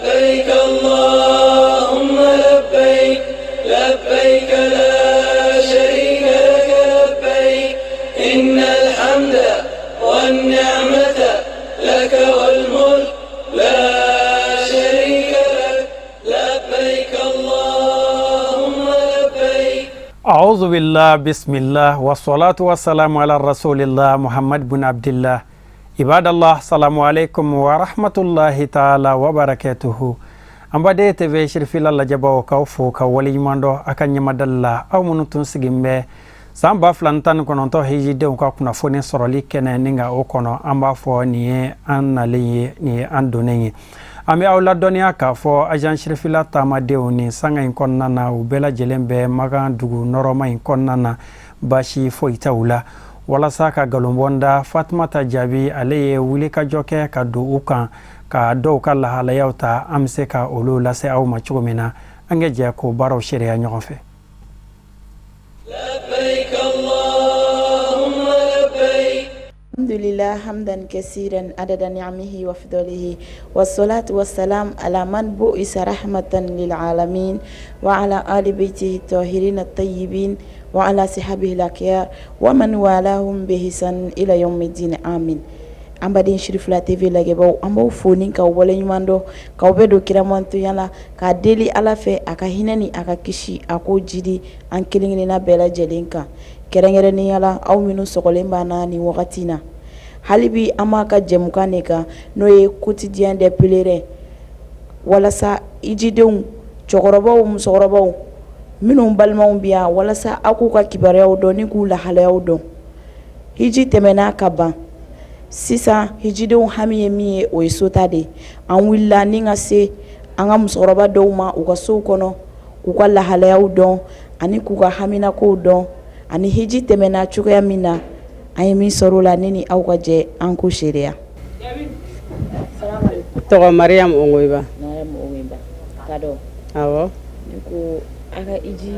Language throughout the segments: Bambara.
لبيك اللهم لبيك لبيك لا شريك لك لبيك إن الحمد والنعمة لك والملك لا شريك لك لبيك اللهم لبيك. أعوذ بالله بسم الله والصلاة والسلام على رسول الله محمد بن عبد الله. عباد الله السلام عليكم ورحمة الله تعالى وبركاته. Ambade TV shirfila la jaba ka fo ka wali mando akanya madalla aw munutun sigimbe samba flantan kononto hejide ko kuna fone soroli kene ninga o kono amba fo ni annali ni andonengi ami awla donia ka fo agent shirfila tamade oni sanga in konnana u bela jelembe maga dugu noroma in konnana bashi fo itawula wala saka galombonda Fatmata Jabi aleye wuli ka joke ka do ukan ka do ka la halayauta amse ka olu lase aw ma chugumina angeje ko baraw sharia nyofe. لبيك اللهم لبيك. الحمد لله حمدا كثيرا عدد نعمه وفضله والصلاة والسلام على من بؤس رحمة للعالمين وعلى آل بيته الطاهرين الطيبين وعلى صحابه الأخيار ومن والاهم بإحسان إلى يوم الدين آمين. Ambadin Shirifla TV lage baw ambaw foni ka wala nyumando ka obedo kiramantu yala ka deli ala fe aka hinani aka kishi ako jidi an kilingini na bela jelinka kerengere ni yala aw minu sokolemba na ni wakatina halibi amaka jemukane ka noye quotidien des pèlerins wala sa ijideun chokorobaw musokorobaw minu balmaw biya wala sa aku ka kibarew do ni ku la halaw do hiji temena kaba sisa hijidenw hami ye min ye o ye sota de an wulila ni ka se an ka musokɔrɔba dɔw ma u ka sow kɔnɔ k'u ka lahalayaw dɔn ani k'u ka haminakow dɔn ani hiji tɛmɛna cogoya min na an ye min sɔrɔ o la ne ni aw ka jɛ an ko seereya. tɔgɔ Mariam Ongoiba. Mariam Ongoiba ka dɔn. Awɔ. ne ko a ka iji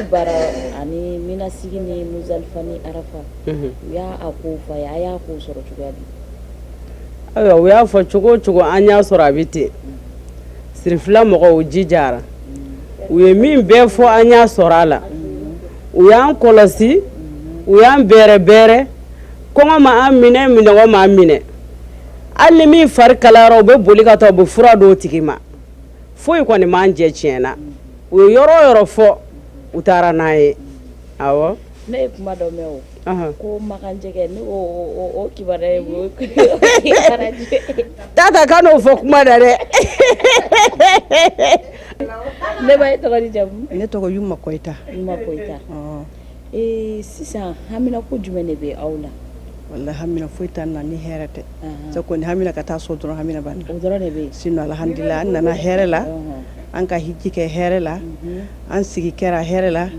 bara ani minasigi ni Muzalifa ni Arafa u y'a ko fɔ a ye a y'a ko sɔrɔ cogoya di. ayiwa u y'a fɔ cogo o cogo an y'a sɔrɔ a bɛ ten sirifila mɔgɔw u jijara u ye min bɛɛ fɔ an y'a sɔrɔ a la u y'an kɔlɔsi u y'an bɛrɛ bɛrɛ kɔngɔ ma an minɛ minɔgɔ ma an minɛ hali ni min fari kalayara u bɛ boli ka taa u bɛ fura d'o tigi ma foyi kɔni m'an jɛ tiɲɛ na u ye yɔrɔ o yɔrɔ fɔ u taara n'a ye awɔ. ne ye kuma dɔ mɛn o ko makanjɛgɛ ne o kibaruya ye o tata ka n'o fɔ kuma da dɛ. ne b'a ye tɔgɔ di jamu. ne tɔgɔ Yuma Koyita. Yuma Koyita. sisan hamina ko jumɛn de bɛ aw la. wala hamina foyi t'an na ni hɛrɛ tɛ. sa kɔni hamina ka taa so dɔrɔn hamina b'an na. o dɔrɔn de bɛ yen. sinon alhamdulilah an nana hɛrɛ la an ka hiji kɛ hɛrɛ la an sigi kɛra hɛrɛ la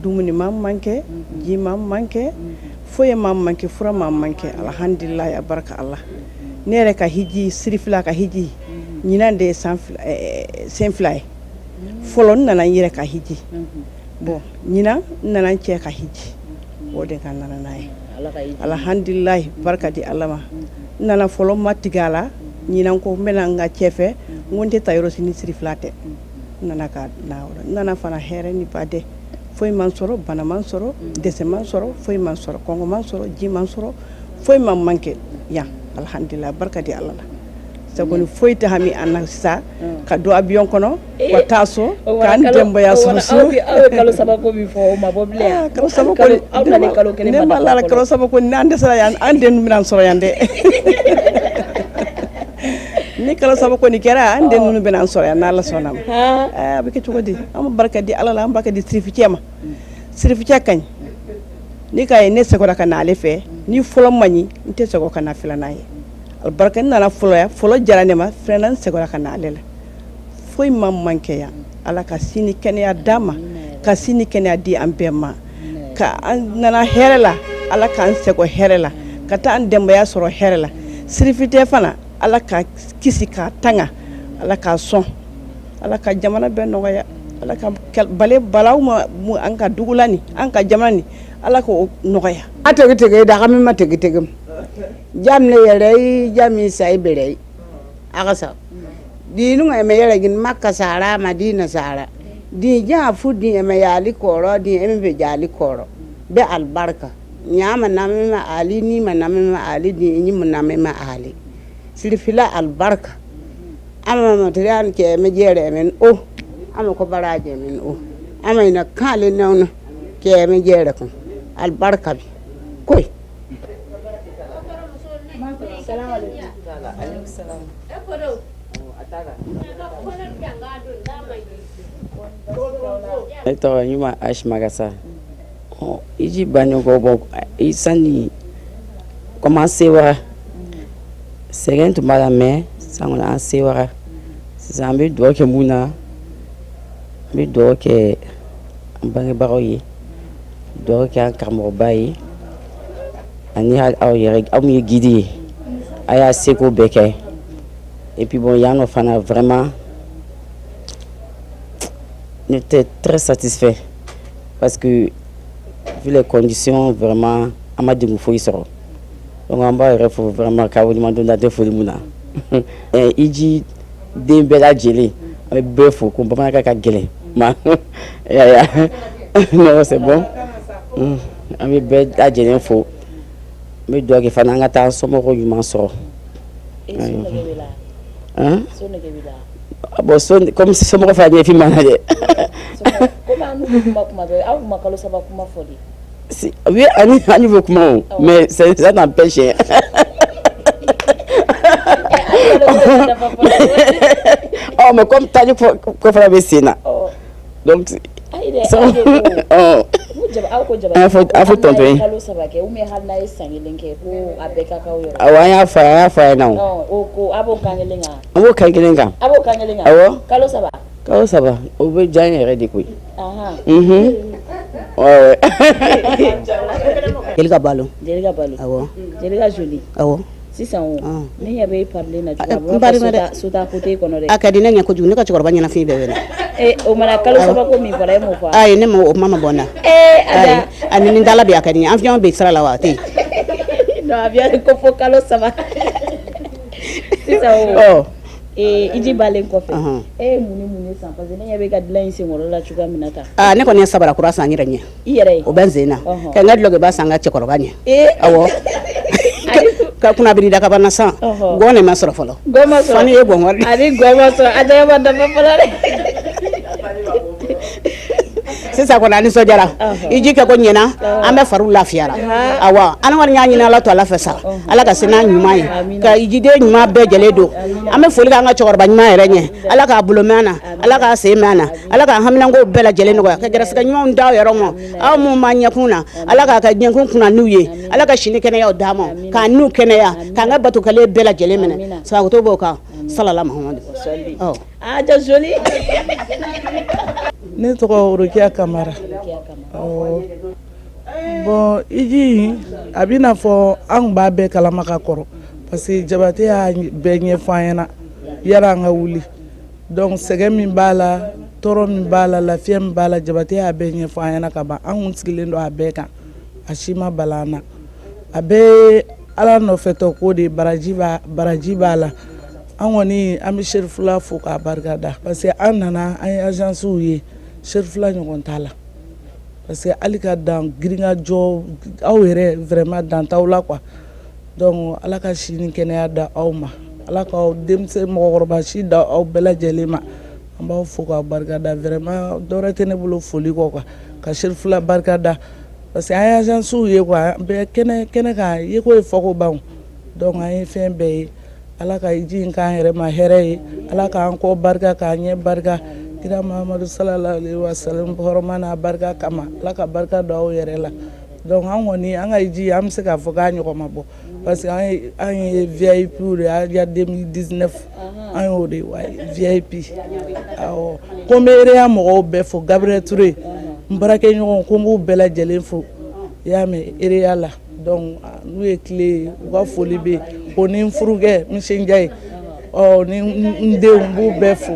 dumuni ma manqué ji ma manqué foyi ma manqué fura ma manqué alhamdulilah ya baraka Allah ne yɛrɛ ka hiji sirifila ka hiji ɲinan de ye sen fila ye fɔlɔ n nana n yɛrɛ ka hiji bon ɲinan n nana n cɛ ka hiji o de ka nana n'a ye alhamdulilah baraka di Allah ma n nana fɔlɔ ma tigɛ a la ɲinan ko n bɛna n ka cɛ fɛ n ko n tɛ taa yɔrɔ si ni sirifila tɛ n nana ka na yɔrɔ n nana fana hɛrɛ ni baden foyi man sɔrɔ bana man sɔrɔ dɛsɛ man sɔrɔ foyi man sɔrɔ kɔngɔ man sɔrɔ ji man sɔrɔ foyi man manqué yan alhamdulilah barika di Allah la sagoni foyi tɛ hami an na sisan ka don avion kɔnɔ ka taa so k'an denbaya sɔrɔ so. aw ye kalo saba ko min fɔ o ma bɔ bilen yan. kalo saba ko aw nana kalo kelen ne ma la kalo saba ko n'an dɛsɛra yan an den bɛna sɔrɔ yan dɛ. ni kalo saba ko ni kɛra an den ninnu bɛna sɔrɔ yan n'Ala sɔnna ma. a bɛ kɛ cogo di an bɛ barika di Ala la an barika di sirificɛ ma sirificɛ ka ɲi ni ka ye ne segora ka na ale fɛ ni fɔlɔ man ɲi n tɛ segin ka na filanan ye albarka n nana fɔlɔ ya fɔlɔ jara ne ma filanan n segora ka na ale la foyi ma manqué yan Ala ka sini kɛnɛya d'a ma ka sini kɛnɛya di an bɛɛ ma ka an nana hɛrɛ la Ala k'an segin hɛrɛ la ka taa an denbaya sɔrɔ hɛrɛ la sirifitɛ fana Ala ka kisi ka tanga Ala ka sɔn Ala ka jamana bɛɛ nɔgɔya Ala ka balaw ma an ka dugu la ni an ka jamana ni Ala ko nɔgɔya a tege tege da kami ma tege tege jam ne yɛrɛ jam sai bere aka sa dinu eme yele gin makka sara madina sara di ja fu di eme yali koro di eme be jali koro be albarka nyama namima ali ni ma namima ali di ni ma namima ali silfila albarka ama material ke eme jere men o ama ko baraje men o ama ina kale nawna ke eme jere ko albarka bi koy Assalamu alaikum. Salam. Eto nyuma Ash Magasa. Iji banyo go bo isani commencer wa segen to mala me sangona ansewara zambe do ke muna be do ke bangi baroyi do ke an kamo bayi ani hal aw yere am ye guidi aya seko beke et puis bon yano fana vraiment j'étais très satisfait parce que vu les conditions vraiment à ma faut y sort donc on va faut vraiment kawli mando na defo muna et iji de bela jeli avec befo ko ba ka gele ma ya non c'est bon avec bela jeli info mais doit que fana ngata somo ko yuma soro hein bon son comme si somo ko fa ni fi manade si, oui, on veut comment, mais ça n'empêche. Oh, mais comme tu as dit qu'il faut faire ça. Donc, il faut tomber. Ah ouais, il y a fait non. Kalau ça va, on veut déjà y aller quoi. Ouais. Jelika balo Awo. Jelika joli. awo Sisan o. Ne yabe parler na mbari juga suda kote kono de. akadi ne ko juni ka chokor banya na fi be wena O mana kalo saba ko mi fara mo fa. ay ne mo mama bona Ada. ani ni dala be akadi an fion be sara la wati No abia ko fo kalo saba. Sisan o. Iji balen kofe muni san parce que ne yabe ka dilan sin woro la chuga minata ne ko ne sabara kura san yire nya iyere o benzena ka ngad loge ba sanga chokor banya awo ka kuna biri da ka bana san gone ma soro folo goma so fani e bon wari ari goma so ada ba da folo sisa ko nani so jara iji ke ko nyina ambe faru lafiara awa ana war nya nyina la to la fesa ala ka sina nyuma yi ka iji de nyuma be jele do ambe foli ka nga chokor ba nyuma ere nye ala ka bulo mana ala ka se mana ala ka hamina ngo be la jele no ka jara sika nyuma ndaw yero mo aw mu manya kuna ala ka nyen kuna nuye ala ka shini kene ya damo ka nu kene ya ka nga batu kale be la jele mena sa ko to bo ka sallallahu muhammad oh aja joli ne tɔgɔ Rokia Kamara. Bon iji a bɛ n'a fɔ an b'a bɛɛ kalama ka kɔrɔ parce que Jabate y'a bɛɛ ɲɛfɔ an ɲɛna yara an ka wuli donc sɛgɛn min b'a la tɔɔrɔ min b'a la lafiya min b'a la Jabate y'a bɛɛ ɲɛfɔ an ɲɛna ka ban an kun sigilen don a bɛɛ kan a si ma bala an na a bɛɛ ala nɔfɛtɔ ko de baraji b'a la an kɔni an bɛ Serifula fo k'a barika da parce que an nana an ye agences ye Serifula ɲɔgɔn t'a la parce que hali ka dan girinka jɔ aw yɛrɛ vraiment dan t'aw la quoi donc ala ka si ni kɛnɛya da aw ma ala ka denmisɛn mɔgɔkɔrɔba si da aw bɛɛ lajɛlen ma an b'aw fo k'aw barika da vraiment dɔwɛrɛ tɛ ne bolo foli kɔ quoi ka Serifula barika da parce que an ye agences ye quoi an bɛ kɛnɛ kan ye ko ye fɔko ban donc an ye fɛn bɛɛ ye ala ka iji in k'an yɛrɛ ma hɛrɛ ye ala k'an kɔ barika k'an ɲɛ barika kira Muhammadu sallallahu alaihi wasallam hɔrɔma n'a barika kama ala ka barika don aw yɛrɛ la donc an kɔni an ka iji an bɛ se k'a fɔ k'a ɲɔgɔn ma bɔ parce que an ye VIP de ya 2019 an y'o de wa VIP awɔ ko n bɛ area mɔgɔw bɛɛ fo Gabriel Touré n baarakɛɲɔgɔn ko n b'u bɛɛ lajɛlen fo i y'a mɛn area la donc n'u ye tile ye u ka foli bɛ yen o ni n furukɛ Mise Njaye ni n denw n b'u bɛɛ fo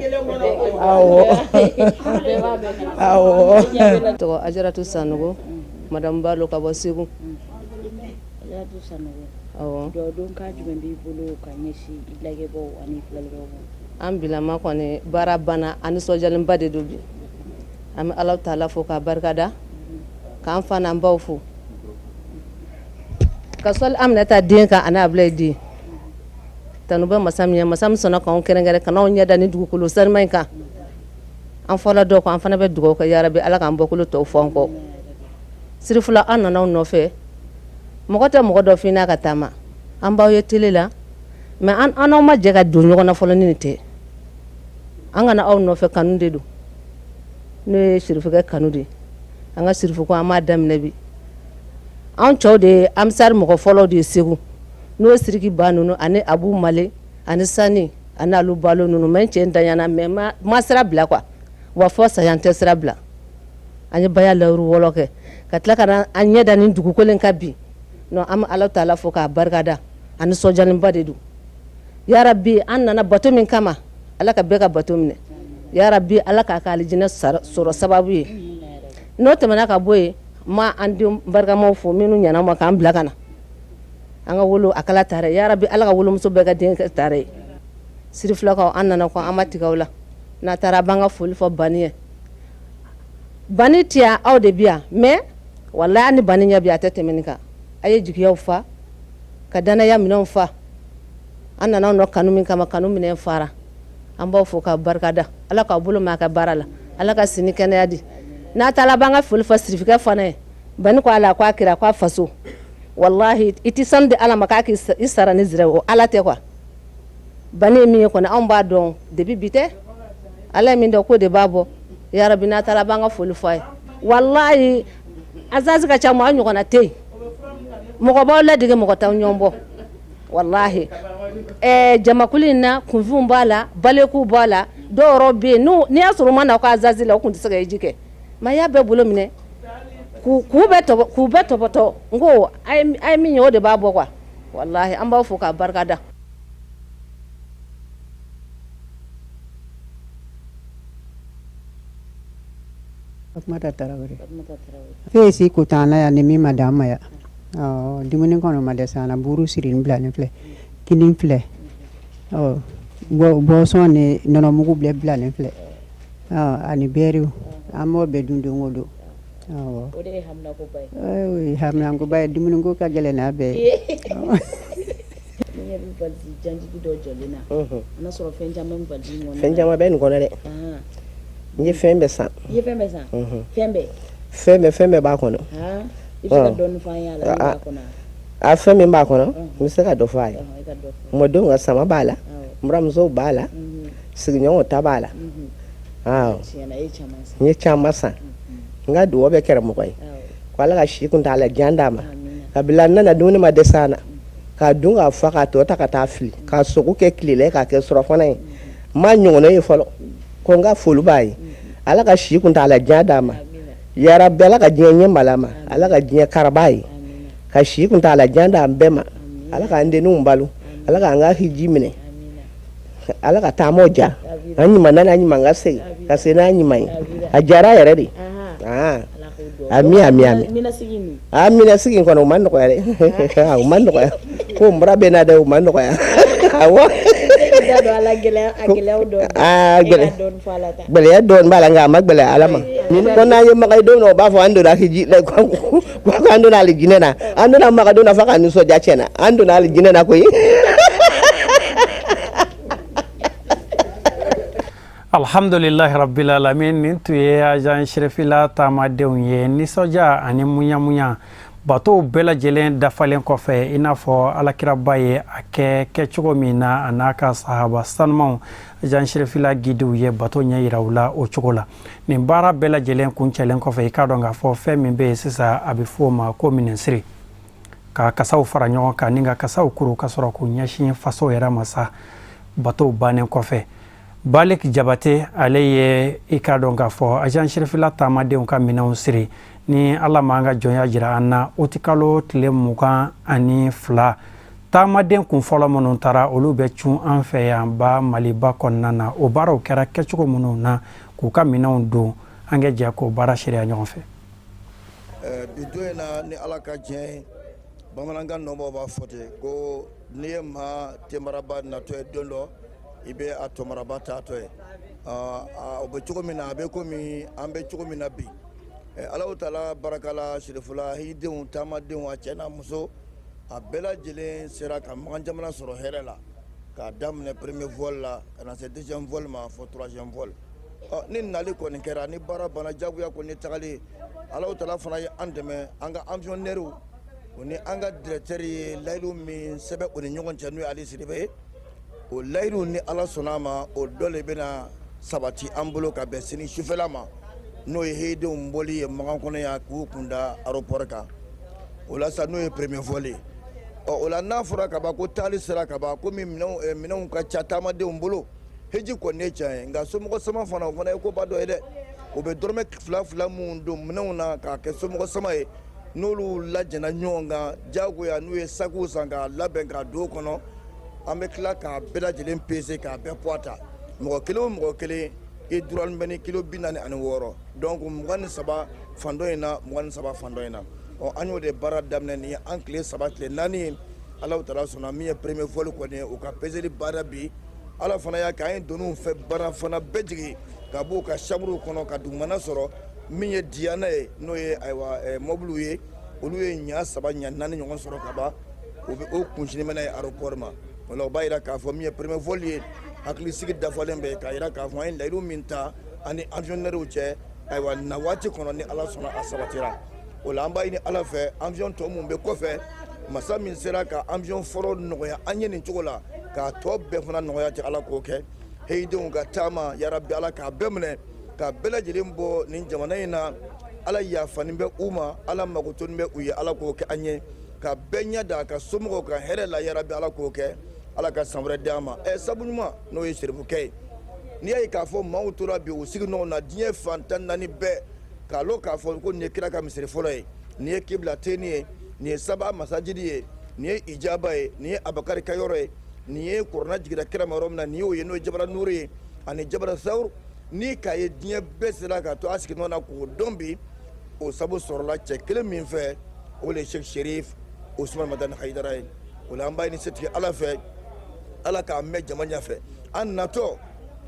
awɔ tɔgɔ Ajaratu Sanogo madame Balo ka bɔ Segu Ajaratu Sanogo awɔ don ka jumɛn b'i bolo ka ɲɛsin i lagɛbaaw ani filɛlikɛlaw an bilama kɔni baara banna ani nisɔndiyalenba de don bi an bɛ Alahu taala fo k'a barikada k'an fa n'an baw fo ka sɔli Aminata den kan ani Abulayi den tanu bɛ masa min sɔnna k'anw kɛrɛnkɛrɛn ka n'anw ɲɛda ni dugukolo sanuma in kan an fɔla dɔw ko an fana bɛ dugawu kɛ yarabi Ala k'an bɔkolo tɔw fɔ an kɔ sirifula an nana aw nɔfɛ mɔgɔ tɛ mɔgɔ dɔ finna ka taama an b'aw ye télé la mais an n'aw ma jɛ ka don ɲɔgɔn na fɔlɔ ni nin tɛ an kana aw nɔfɛ kanu de don n'o ye sirifikɛ kanu de an ka sirifuko an m'a daminɛ bi an cɛw de ye amisari mɔgɔ fɔlɔw de ye Segu n'o ye Siriki ba ninnu ani Abu Male ani Sani ani Alu Balo ninnu mais n cɛ ntanyana mais ma sira bila quoi wa fɔ saya n tɛ sira bila an ye baya lawuru wɔlɔ kɛ ka tila ka na an ɲɛda nin dugukolo in ka bi non an bɛ Alahu taala fo k'a barikada ani nisɔndiyalenba de don yarabi an nana bato min kama Ala ka bɛɛ ka bato minɛ yarabi Ala k'a ka alijinɛ sɔrɔ sababu ye n'o tɛmɛna ka bɔ yen ma an denw barikamaw fo minnu ɲɛna ma k'an bila ka na an ka wolo a kala tare yarabi Ala ka wolomuso bɛɛ ka den kɛ tare ye sirifilakaw an nana kɔ an ma tigɛ aw la n'a taara b'an ka foli fɔ Bani ye Bani tiya aw de bi yan mais wallahi ni Bani ɲɛ bi a tɛ tɛmɛ nin kan a ye jigiyaw fa ka danaya minɛnw fa an nana aw nɔ kanu min kama kanu minɛn fara an b'aw fo k'a barikada Ala k'aw bolo mɛn a ka baara la Ala ka sini kɛnɛya di n'a taara b'an ka foli fɔ sirifikɛ fana ye Bani ko Ala k'a kira k'a faso wallahi i tɛ sanu di Ala ma k'a k'i sara ni zira o Ala tɛ quoi Bani ye min ye kɔni anw b'a dɔn depuis bi tɛ Ala ye min dɔn k'o de b'a bɔ yarabi n'a taara b'an ka foli fɔ a ye wallahi azazi ka ca mɔgɔ ɲɔgɔnna tɛ yen mɔgɔ b'aw ladege mɔgɔ t'aw ɲɔgɔn bɔ wallahi jamakulu in na kunfinw b'a la balekuw b'a la dɔw yɔrɔ bɛ yen n'i y'a sɔrɔ u ma na aw ka azazi la u tun tɛ se ka hiji kɛ mais a y'a bɛɛ bolo minɛ k'u bɛɛ tɔbɔtɔ n ko a ye min ye o de b'a bɔ quoi wallahi an b'aw fo k'a barikada. Fatumata Tarawele. Fesi kutana ya ni mi madama ya. Dumuni kono madesa na buru sirin bla ne fle. Kinin fle. Bo so ni nono mugu bla ne fle. Ani beru amo be dundu ngodo. O de hamna ko bay. Hamna ko bay dumuni ko ka gele na be. Ni yabi balzi janji do jolina. Ana soro fenjama balzi ngona. Fenjama ben ngona de. Nye fembe san. Nye fembe san. Fembe ba kono. Ifika don fa ya la ba kono. A fembe ba kono. Misaka do fa ya. Mo do nga sama bala. Mramzo bala. Signyo ta bala. Nye chama san. Nga do be kere mo koy. Kwala ga shi kun ta la jandama. Kabila nana duni ma desana. Ka dunga fa ka to ta ka ta fili. Ka soku ke klile ka ke soro fana. Ma nyongo ne folo. Konga fulu bayi Ala ka shi kun ta ala jadama ya rabbi Ala ka jinya malama Ala ka jinya karabai ka shi kun ta ala janda bema Ala ka ande nu mbalu Ala ka anga hiji mine Ala ka ta moja anyi manana anyi mangase ka sena anyi mai ajara yare di amina sigin kono man ko yare man ko ko mbrabe na de man ko ya awa Bele don bala nga magbele alama ni ko na yema kay do no ba fo ando da hiji le ko ando na li ginena ando na maka do na faka ni so ja chena ando na li ginena ko yi alhamdulillahi rabbil alamin nin tu ye ajan shrefila tamadenw ye nisoja ani munya bato bɛɛ lajɛlen dafalen kɔfɛ i n'a fɔ alakiraba ye a kɛ cogo min na a n'a ka sahaba sanumanw jan sirifila gidiw ye bato ɲɛ yira u la o cogo la nin baara bɛɛ lajɛlen kuncɛlen kɔfɛ i k'a dɔn k'a fɔ fɛn min bɛ yen sisan a bɛ fɔ o ma ko minɛnsiri ka kasaw fara ɲɔgɔn kan ni ka kasaw kuru ka sɔrɔ k'u ɲɛsin faso yɛrɛ ma sa batow bannen kɔfɛ Balik Jabate ale ye i k'a dɔn k'a fɔ ajan sirifila taamadenw ka minɛnw siri ni Ala m'an ka jɔnya jira an na o tɛ kalo tile 22 taamaden kun fɔlɔ minnu taara olu bɛ cun an fɛ yan ba Maliba kɔnɔna na o baaraw kɛra kɛcogo minnu na k'u ka minɛnw don an ka jɛ k'o baara sariya ɲɔgɔn fɛ. Bi don in na ni Ala ka diɲɛ bamanankan nɔbɔ b'a fɔ ten ko n'i ye maa temaraba natɔ ye don dɔ i bɛ a tɔmaraba taatɔ ye o bɛ cogo min na a bɛ komi an bɛ cogo min na bi Alahu Taala barakala sirifula hidenw taamadenw a cɛ n'a muso a bɛɛ lajɛlen sera ka Makan jamana sɔrɔ hɛrɛ la k'a daminɛ premier vol la ka na se deuxième vol ma fɔ troisième vol ni nali kɔni kɛra ni baara banna jagoya kɔni tagali Alahu Taala fana ye an dɛmɛ an ka avionnɛriw o ni an ka directeur ye layidu min sɛbɛn o ni ɲɔgɔn cɛ n'o ye Ali Sidibe ye o layidu ni Ala sɔnna a ma o dɔ de bɛna sabati an bolo ka bɛn sini sufɛla ma n'o ye hidenw bɔli ye Makan kɔnɔ yan k'u kunda aéroport kan o la sa n'o ye premier vol ye o la n'a fɔra ka ban ko taali sera ka ban komi minɛnw ka ca taamadenw bolo heji kɔni ye tiɲɛ ye nka somɔgɔ sama fana o fana ye koba dɔ ye dɛ o bɛ dɔrɔmɛ fila mun don minɛnw na k'a kɛ somɔgɔ sama ye n'olu lajɛna ɲɔgɔn kan jagoya n'u ye sakiw san k'a labɛn k'a don o kɔnɔ an bɛ tila k'a bɛɛ lajɛlen pese k'a bɛɛ poids ta mɔgɔ kelen o mɔgɔ kelen i duralen bɛ ni kilo 46 donc 23 fan dɔ in na 23 fan dɔ in na an y'o de baara daminɛ ni an tile 3 tile 4 ye Alahu Taala sɔnna min ye premier vol kɔni ye o ka peseli baara bi Ala fana y'a kɛ an ye donniw fɛ baara fana bɛɛ jigin ka b'o ka chambre kɔnɔ ka dugumana sɔrɔ min ye Diana ye n'o ye ayiwa mobiliw ye olu ye ɲa 3 ɲa 4 ɲɔgɔn sɔrɔ ka ban o bɛ o kunsini mɛnɛ ye aéroport ma o la o b'a yira k'a fɔ min ye premier vol ye hakilisigi dafalen bɛ k'a yira k'a fɔ an ye layidu min ta ani avionnɛriw cɛ ayiwa na waati kɔnɔ ni Ala sɔnna a sabatira o la an b'a ɲini Ala fɛ avion tɔ mun bɛ kɔfɛ masa min sera ka avion fɔlɔ nɔgɔya an ye nin cogo la k'a tɔ bɛɛ fana nɔgɔya tɛ Ala k'o kɛ heyidenw ka taama yarabi Ala k'a bɛɛ minɛ ka bɛɛ lajɛlen bɔ nin jamana in na Ala yafanin bɛ u ma Ala magotoni bɛ u ye Ala k'o kɛ an ye ka bɛɛ ɲɛ da ka somɔgɔw ka hɛrɛ la yarabi Ala k'o kɛ Ala ka san wɛrɛ d'a ma sabu ɲuman n'o ye serifukɛ ye n'i y'a ye k'a fɔ maaw tora bi u sigi ɲɔgɔn na diɲɛ fantan naani bɛɛ k'a lɔn k'a fɔ ko nin ye kira ka misiri fɔlɔ ye nin ye kibla teni ye nin ye saba masajidi ye nin ye ijaba ye nin ye abakari ka yɔrɔ ye nin ye kurana jigira kira ma yɔrɔ min na nin y'o ye n'o ye jabara nuru ye ani jabara sawuru ni k'a ye diɲɛ bɛɛ sera ka to a sigi ɲɔgɔn na k'o dɔn bi o sabu sɔrɔla cɛ kelen min fɛ o le ye Sheikh Sherif Usman Madani Hayidara ye o la an b'a ɲini setigi Ala fɛ Ala k'a mɛn jama ɲɛfɛ an natɔ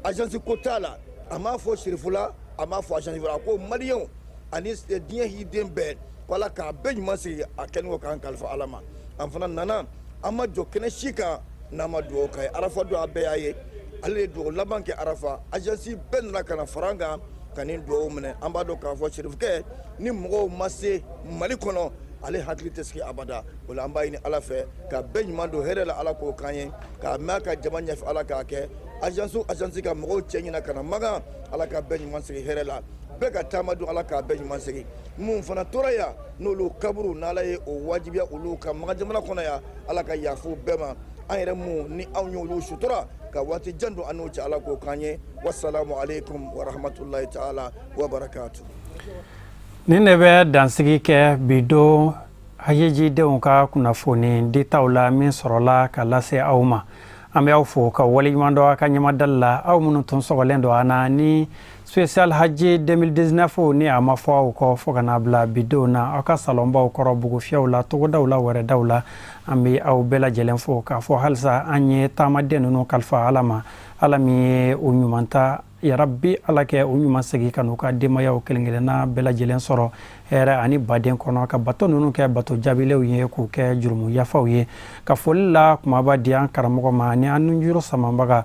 agence ko t'a la a m'a fɔ serifula a m'a fɔ agence a ko maliyɛnw ani diɲɛ hiden bɛɛ ko Ala k'a bɛɛ ɲuman sigi a kɛlen ko k'an kalifa Ala ma an fana nana an ma jɔ kɛnɛ si kan n'an ma dugawu k'a ye arafa don a bɛɛ y'a ye ale de dugawu laban kɛ arafa agence bɛɛ nana ka na fara an kan ka nin dugawu minɛ an b'a dɔn k'a fɔ serifukɛ ni mɔgɔw ma se Mali kɔnɔ ale hakili tɛ sigi abada o la an b'a ɲini Ala fɛ ka bɛɛ ɲuman don hɛrɛ la Ala k'o k'an ye k'a mɛn a ka jama ɲɛfɛ Ala k'a kɛ agence ka mɔgɔw cɛ ɲina ka na Makan Ala ka bɛɛ ɲuman sigi hɛrɛ la bɛɛ ka taama don Ala k'a bɛɛ ɲuman sigi mun fana tora yan n'olu kaburu n'Ala ye o wajibiya olu ka Makan jamana kɔnɔ yan Ala ka yafu bɛɛ ma an yɛrɛ mun ni anw y'olu sutura ka waati jan don an n'u cɛ Ala k'o k'an ye wassalamu alaikum wa rahmatulahi ta'ala wa barakatuh. Nin de bɛ dansigi kɛ bi don hajijidenw ka kunnafoni ditaw la min sɔrɔla ka lase aw ma an bɛ aw fo ka waleɲuman dɔ a ka ɲamadali la aw minnu tun sɔgɔlen don an na ni spécial haji 2019 ni a ma fɔ aw kɔ fo ka n'a bila bi don na aw ka salonbaw kɔrɔ bugufiyɛw la togodaw la wɛrɛdaw la an bɛ aw bɛɛ lajɛlen fo k'a fɔ halisa an ye taamaden ninnu kalifa Ala ma Ala min ye o ɲuman ta yarabi Ala kɛ o ɲuman segi ka n'u ka denbayaw kelen-kelenna bɛɛ lajɛlen sɔrɔ hɛrɛ ani baden kɔnɔ ka bato ninnu kɛ bato jaabilenw ye k'u kɛ jurumu yafaw ye ka foli la kumaba di an karamɔgɔ ma ni an nujuru samanbaga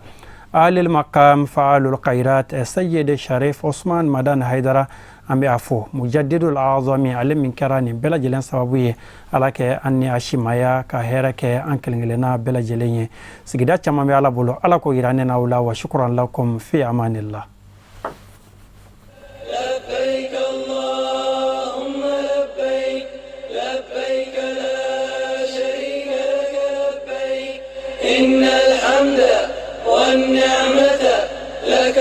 alil maqam fa'alul khairat sayyid Sharif Usman Madani Hayidara an bɛ a fɔ mujaddidul azami ale min kɛra nin bɛɛ lajɛlen sababu ye Ala kɛ an ni a simaya ka hɛrɛ kɛ an kelen-kelenna bɛɛ lajɛlen ye sigida caman bɛ Ala bolo Ala ko yira ne n'aw la wa shukran lakum fi amanillah. لبيك اللهم لبيك لبيك لا شريك لك لبيك إن الحمد والنعمة لك